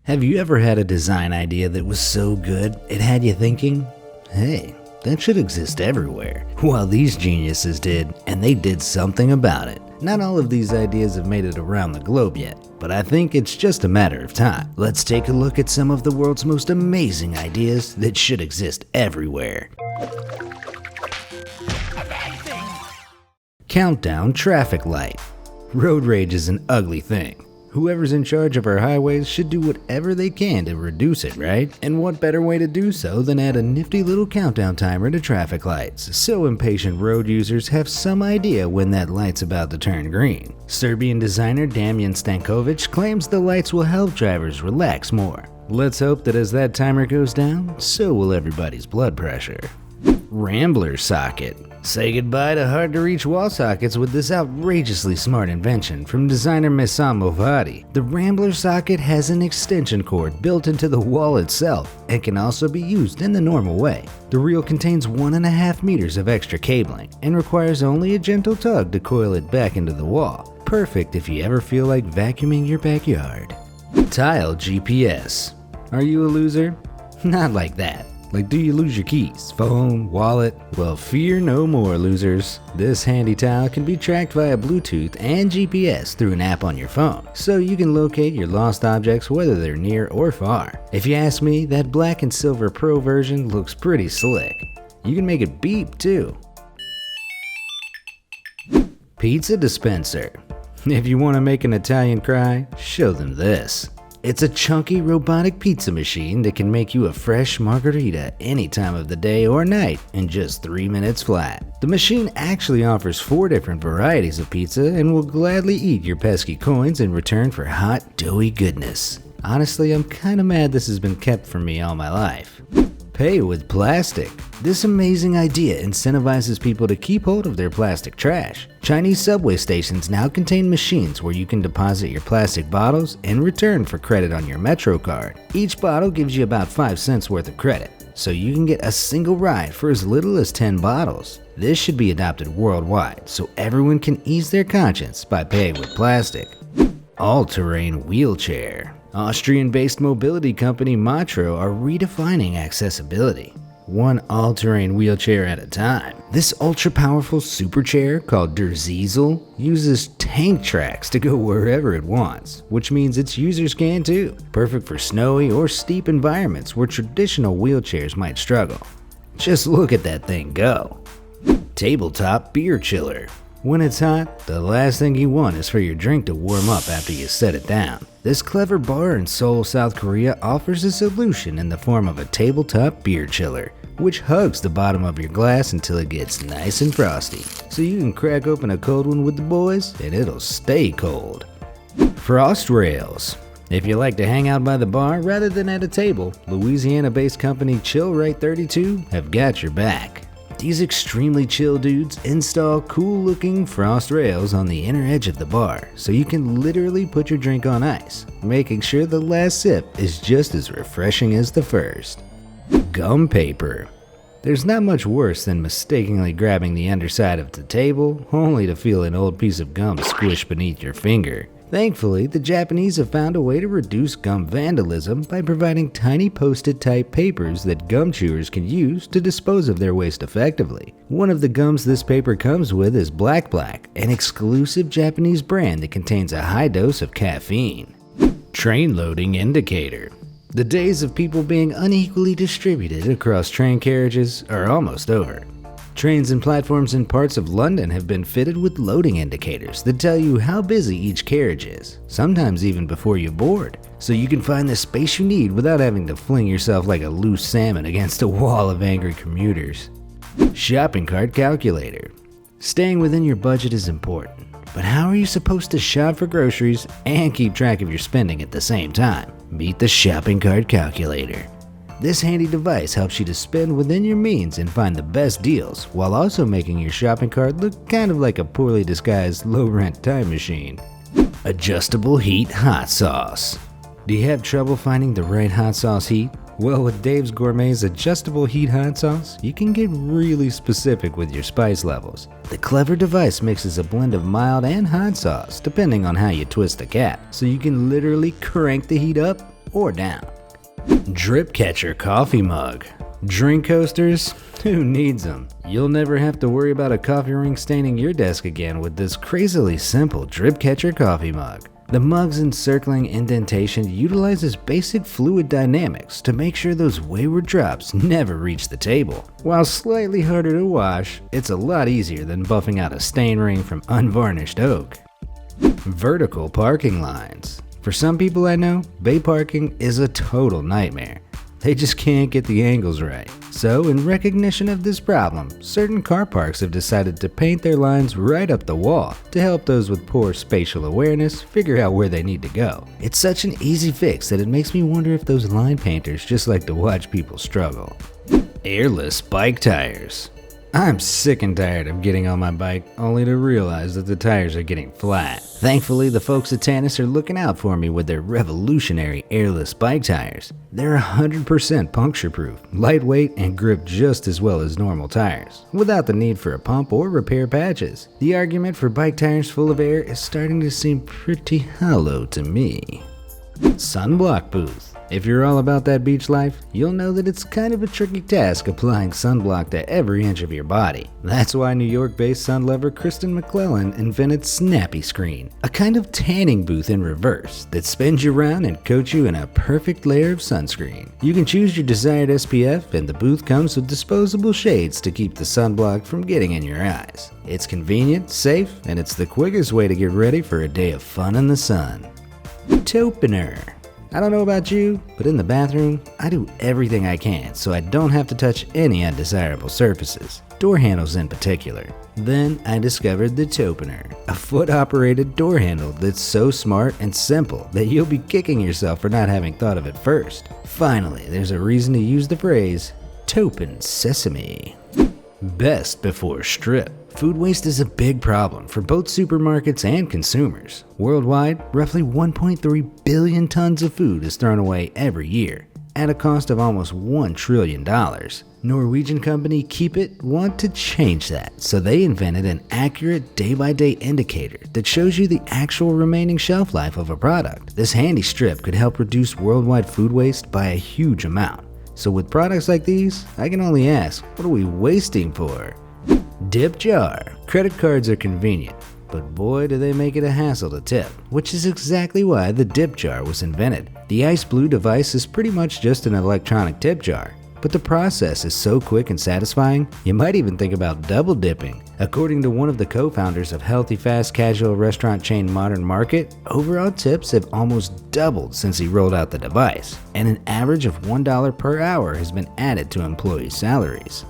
Have you ever had a design idea that was so good it had you thinking, hey, that should exist everywhere? Well, these geniuses did, and they did something about it. Not all of these ideas have made it around the globe yet, but I think it's just a matter of time. Let's take a look at some of the world's most amazing ideas that should exist everywhere. Countdown traffic light. Road rage is an ugly thing. Whoever's in charge of our highways should do whatever they can to reduce it, right? And what better way to do so than add a nifty little countdown timer to traffic lights, so impatient road users have some idea when that light's about to turn green. Serbian designer Damjan Stankovic claims the lights will help drivers relax more. Let's hope that as that timer goes down, so will everybody's blood pressure. Rambler socket. Say goodbye to hard-to-reach wall sockets with this outrageously smart invention from designer Mesam Movadi. The Rambler socket has an extension cord built into the wall itself and can also be used in the normal way. The reel contains 1.5 meters of extra cabling and requires only a gentle tug to coil it back into the wall. Perfect if you ever feel like vacuuming your backyard. Tile GPS. Are you a loser? Not like that. Like, do you lose your keys, phone, wallet? Well, fear no more, losers. This handy tile can be tracked via Bluetooth and GPS through an app on your phone, so you can locate your lost objects whether they're near or far. If you ask me, that black and silver Pro version looks pretty slick. You can make it beep too. Pizza dispenser. If you want to make an Italian cry, show them this. It's a chunky robotic pizza machine that can make you a fresh margarita any time of the day or night in just 3 minutes flat. The machine actually offers 4 different varieties of pizza and will gladly eat your pesky coins in return for hot, doughy goodness. Honestly, I'm kinda mad this has been kept from me all my life. Pay with plastic. This amazing idea incentivizes people to keep hold of their plastic trash. Chinese subway stations now contain machines where you can deposit your plastic bottles in return for credit on your Metro card. Each bottle gives you about 5 cents worth of credit, so you can get a single ride for as little as 10 bottles. This should be adopted worldwide so everyone can ease their conscience by paying with plastic. All-terrain wheelchair. Austrian-based mobility company Metro are redefining accessibility, one all-terrain wheelchair at a time. This ultra-powerful superchair called Der Ziesel uses tank tracks to go wherever it wants, which means its users can too. Perfect for snowy or steep environments where traditional wheelchairs might struggle. Just look at that thing go. Tabletop beer chiller. When it's hot, the last thing you want is for your drink to warm up after you set it down. This clever bar in Seoul, South Korea offers a solution in the form of a tabletop beer chiller, which hugs the bottom of your glass until it gets nice and frosty. So you can crack open a cold one with the boys and it'll stay cold. Frost rails. If you like to hang out by the bar rather than at a table, Louisiana-based company Chill Right 32 have got your back. These extremely chill dudes install cool-looking frost rails on the inner edge of the bar, so you can literally put your drink on ice, making sure the last sip is just as refreshing as the first. Gum paper. There's not much worse than mistakenly grabbing the underside of the table, only to feel an old piece of gum squish beneath your finger. Thankfully, the Japanese have found a way to reduce gum vandalism by providing tiny post-it type papers that gum chewers can use to dispose of their waste effectively. One of the gums this paper comes with is Black, an exclusive Japanese brand that contains a high dose of caffeine. Train loading indicator. The days of people being unequally distributed across train carriages are almost over. Trains and platforms in parts of London have been fitted with loading indicators that tell you how busy each carriage is, sometimes even before you board, so you can find the space you need without having to fling yourself like a loose salmon against a wall of angry commuters. Shopping cart calculator. Staying within your budget is important, but how are you supposed to shop for groceries and keep track of your spending at the same time? Meet the shopping cart calculator. This handy device helps you to spend within your means and find the best deals, while also making your shopping cart look kind of like a poorly disguised low-rent time machine. Adjustable heat hot sauce. Do you have trouble finding the right hot sauce heat? Well, with Dave's Gourmet's adjustable heat hot sauce, you can get really specific with your spice levels. The clever device mixes a blend of mild and hot sauce, depending on how you twist the cap, so you can literally crank the heat up or down. Drip catcher coffee mug. Drink coasters? Who needs them? You'll never have to worry about a coffee ring staining your desk again with this crazily simple drip catcher coffee mug. The mug's encircling indentation utilizes basic fluid dynamics to make sure those wayward drops never reach the table. While slightly harder to wash, it's a lot easier than buffing out a stain ring from unvarnished oak. Vertical parking lines. For some people I know, bay parking is a total nightmare. They just can't get the angles right. So, in recognition of this problem, certain car parks have decided to paint their lines right up the wall to help those with poor spatial awareness figure out where they need to go. It's such an easy fix that it makes me wonder if those line painters just like to watch people struggle. Airless bike tires. I'm sick and tired of getting on my bike only to realize that the tires are getting flat. Thankfully, the folks at Tannis are looking out for me with their revolutionary airless bike tires. They're 100% puncture-proof, lightweight, and grip just as well as normal tires, without the need for a pump or repair patches. The argument for bike tires full of air is starting to seem pretty hollow to me. Sunblock booth. If you're all about that beach life, you'll know that it's kind of a tricky task applying sunblock to every inch of your body. That's why New York-based sun lover Kristen McClellan invented Snappy Screen, a kind of tanning booth in reverse that spins you around and coats you in a perfect layer of sunscreen. You can choose your desired SPF, and the booth comes with disposable shades to keep the sunblock from getting in your eyes. It's convenient, safe, and it's the quickest way to get ready for a day of fun in the sun. Topener. I don't know about you, but in the bathroom, I do everything I can so I don't have to touch any undesirable surfaces, door handles in particular. Then I discovered the Topener, a foot-operated door handle that's so smart and simple that you'll be kicking yourself for not having thought of it first. Finally, there's a reason to use the phrase, "Topen sesame." Best before strip. Food waste is a big problem for both supermarkets and consumers. Worldwide, roughly 1.3 billion tons of food is thrown away every year, at a cost of almost $1 trillion. Norwegian company Keep It want to change that, so they invented an accurate day-by-day indicator that shows you the actual remaining shelf life of a product. This handy strip could help reduce worldwide food waste by a huge amount. So with products like these, I can only ask, what are we wasting for? Dip jar. Credit cards are convenient, but boy do they make it a hassle to tip, which is exactly why the dip jar was invented. The ice blue device is pretty much just an electronic tip jar, but the process is so quick and satisfying, you might even think about double dipping. According to one of the co-founders of healthy fast casual restaurant chain Modern Market, overall tips have almost doubled since he rolled out the device, and an average of $1 per hour has been added to employees' salaries.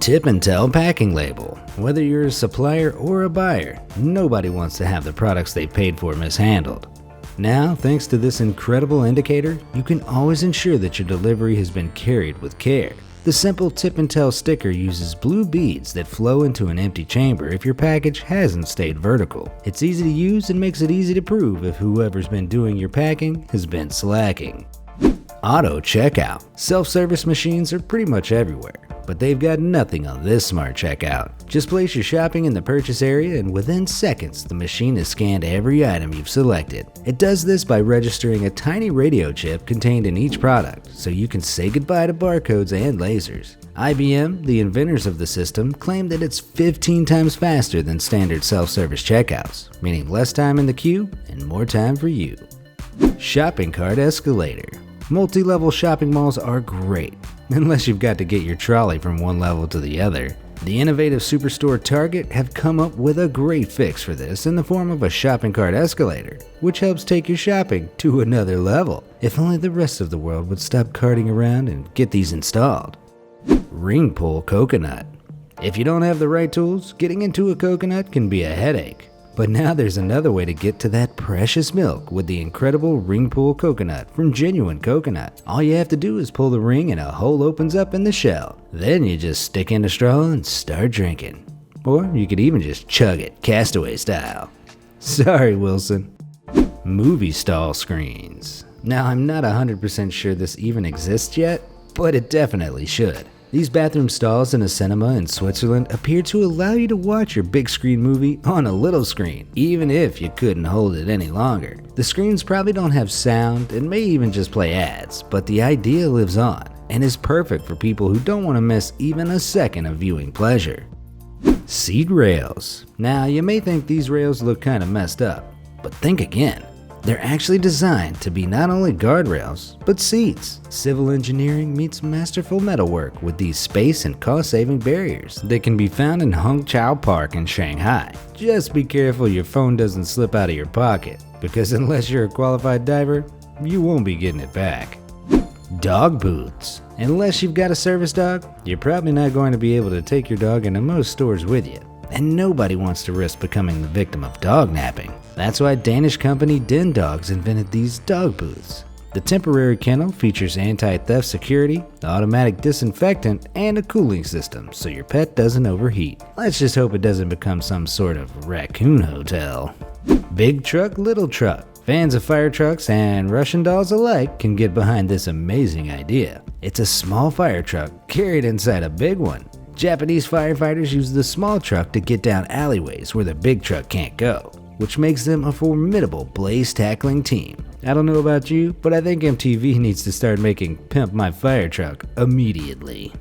Tip and tell packing label. Whether you're a supplier or a buyer, nobody wants to have the products they paid for mishandled. Now, thanks to this incredible indicator, you can always ensure that your delivery has been carried with care. The simple tip and tell sticker uses blue beads that flow into an empty chamber if your package hasn't stayed vertical. It's easy to use and makes it easy to prove if whoever's been doing your packing has been slacking. Auto checkout. Self-service machines are pretty much everywhere, but they've got nothing on this smart checkout. Just place your shopping in the purchase area and within seconds, the machine has scanned every item you've selected. It does this by registering a tiny radio chip contained in each product, so you can say goodbye to barcodes and lasers. IBM, the inventors of the system, claim that it's 15 times faster than standard self-service checkouts, meaning less time in the queue and more time for you. Shopping cart escalator. Multi-level shopping malls are great, unless you've got to get your trolley from one level to the other. The innovative superstore Target have come up with a great fix for this in the form of a shopping cart escalator, which helps take your shopping to another level. If only the rest of the world would stop carting around and get these installed. Ring pull coconut. If you don't have the right tools, getting into a coconut can be a headache. But now there's another way to get to that precious milk with the incredible ring pull coconut from Genuine Coconut. All you have to do is pull the ring and a hole opens up in the shell. Then you just stick in a straw and start drinking. Or you could even just chug it, Castaway style. Sorry, Wilson. Movie stall screens. Now I'm not 100% sure this even exists yet, but it definitely should. These bathroom stalls in a cinema in Switzerland appear to allow you to watch your big screen movie on a little screen, even if you couldn't hold it any longer. The screens probably don't have sound and may even just play ads, but the idea lives on and is perfect for people who don't want to miss even a second of viewing pleasure. Seat rails. Now, you may think these rails look kind of messed up, but think again. They're actually designed to be not only guardrails, but seats. Civil engineering meets masterful metalwork with these space and cost-saving barriers that can be found in Hongqiao Park in Shanghai. Just be careful your phone doesn't slip out of your pocket, because unless you're a qualified diver, you won't be getting it back. Dog booths. Unless you've got a service dog, you're probably not going to be able to take your dog into most stores with you. And nobody wants to risk becoming the victim of dog napping. That's why Danish company Den Dogs invented these dog booths. The temporary kennel features anti-theft security, automatic disinfectant, and a cooling system so your pet doesn't overheat. Let's just hope it doesn't become some sort of raccoon hotel. Big truck, little truck. Fans of fire trucks and Russian dolls alike can get behind this amazing idea. It's a small fire truck carried inside a big one. Japanese firefighters use the small truck to get down alleyways where the big truck can't go, which makes them a formidable blaze-tackling team. I don't know about you, but I think MTV needs to start making Pimp My Fire Truck immediately.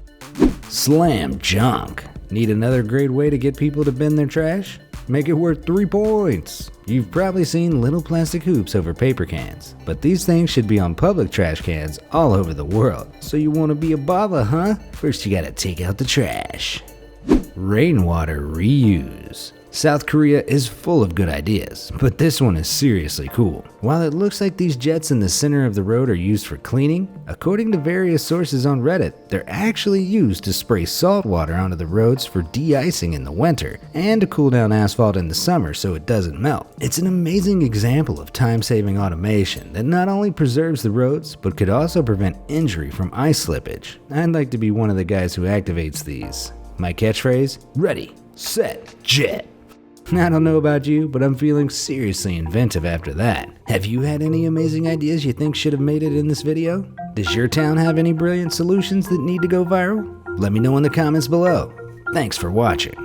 Slam junk. Need another great way to get people to bin their trash? Make it worth 3 points. You've probably seen little plastic hoops over paper cans, but these things should be on public trash cans all over the world. So you want to be a bother, huh? First you gotta take out the trash. Rainwater reuse. South Korea is full of good ideas, but this one is seriously cool. While it looks like these jets in the center of the road are used for cleaning, according to various sources on Reddit, they're actually used to spray salt water onto the roads for de-icing in the winter and to cool down asphalt in the summer so it doesn't melt. It's an amazing example of time-saving automation that not only preserves the roads, but could also prevent injury from ice slippage. I'd like to be one of the guys who activates these. My catchphrase? Ready, set, jet. I don't know about you, but I'm feeling seriously inventive after that. Have you had any amazing ideas you think should have made it in this video? Does your town have any brilliant solutions that need to go viral? Let me know in the comments below. Thanks for watching.